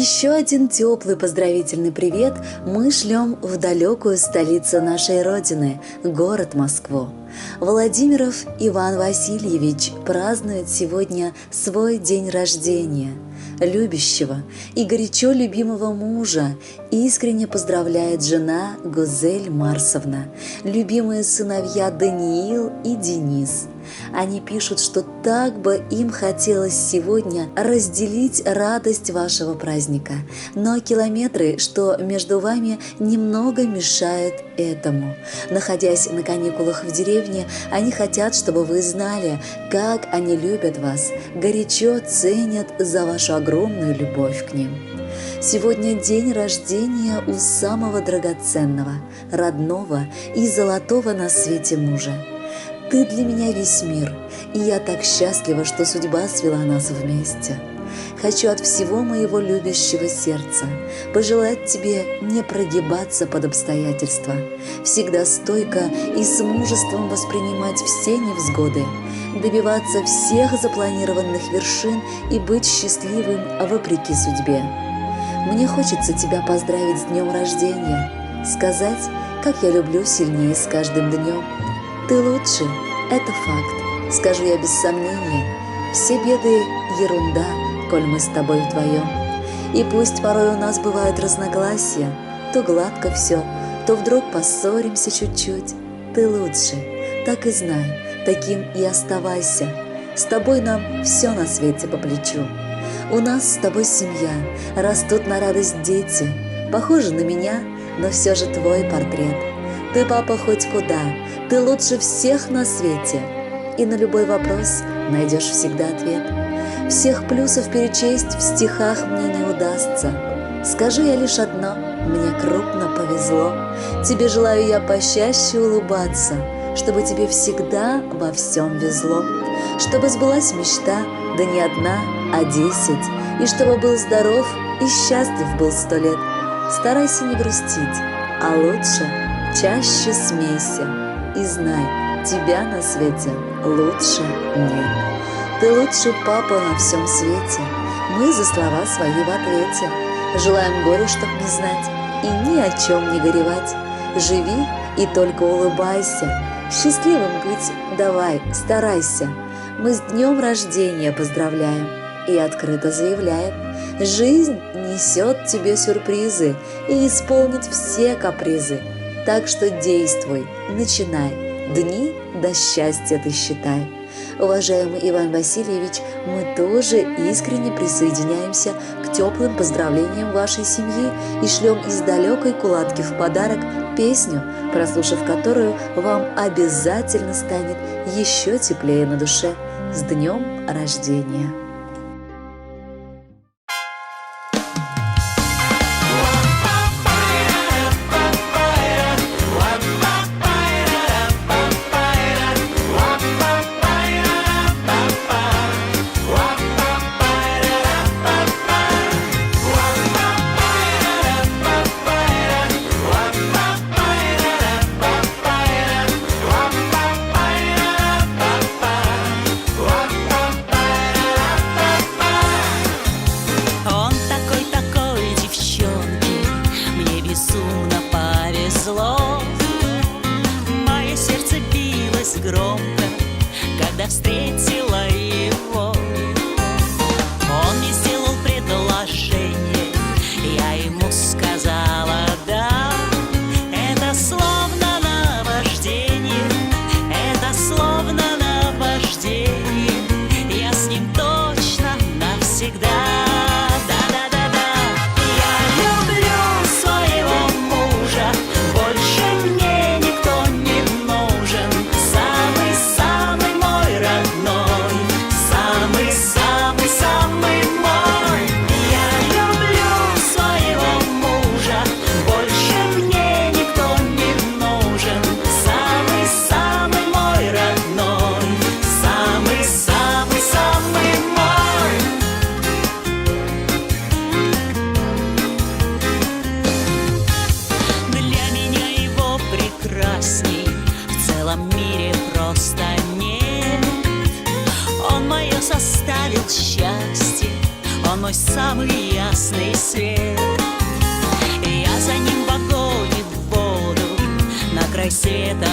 еще один теплый поздравительный привет мы шлем в далекую столицу нашей Родины, город Москву. Владимиров Иван Васильевич празднует сегодня свой день рождения. Любящего и горячо любимого мужа искренне поздравляет жена Гузель Марсовна, любимые сыновья Даниил и Денис. Они пишут, что так бы им хотелось сегодня разделить радость вашего праздника, но километры, что между вами, немного мешают этому. Находясь на каникулах в деревне, они хотят, чтобы вы знали, как они любят вас, горячо ценят за вашу огромную любовь к ним. Сегодня день рождения у самого драгоценного, родного и золотого на свете мужа. Ты для меня весь мир, и я так счастлива, что судьба свела нас вместе. Хочу от всего моего любящего сердца пожелать тебе не прогибаться под обстоятельства, всегда стойко и с мужеством воспринимать все невзгоды, добиваться всех запланированных вершин и быть счастливым вопреки судьбе. Мне хочется тебя поздравить с днем рождения, сказать, как я люблю сильнее с каждым днем. Ты лучше, это факт, скажу я без сомнения. Все беды – ерунда, коль мы с тобой вдвоем. И пусть порой у нас бывают разногласия, то гладко все, то вдруг поссоримся чуть-чуть. Ты лучше, так и знай, таким и оставайся. С тобой нам все на свете по плечу. У нас с тобой семья, растут на радость дети, похожи на меня, но все же твой портрет. Ты, папа, хоть куда, ты лучше всех на свете. И на любой вопрос найдешь всегда ответ. Всех плюсов перечесть в стихах мне не удастся. Скажу я лишь одно, мне крупно повезло. Тебе желаю я почаще улыбаться, чтобы тебе всегда во всем везло. Чтобы сбылась мечта, да не одна, а 10. И чтобы был здоров и счастлив был 100 лет. Старайся не грустить, а лучше чаще смейся. И знай, тебя на свете лучше нет. Ты лучший папа на всем свете. Мы за слова свои в ответе. Желаем горя, чтоб не знать, и ни о чем не горевать. Живи и только улыбайся. Счастливым быть давай, старайся. Мы с днем рождения поздравляем и открыто заявляем: жизнь несет тебе сюрпризы и исполнит все капризы. Так что действуй, начинай, дни до счастья ты считай. Уважаемый Иван Васильевич, мы тоже искренне присоединяемся к теплым поздравлениям вашей семьи и шлем из далекой Кулатки в подарок песню, прослушав которую вам обязательно станет еще теплее на душе. С днем рождения! мой самый ясный свет. И я за ним в огонь и в воду, на край света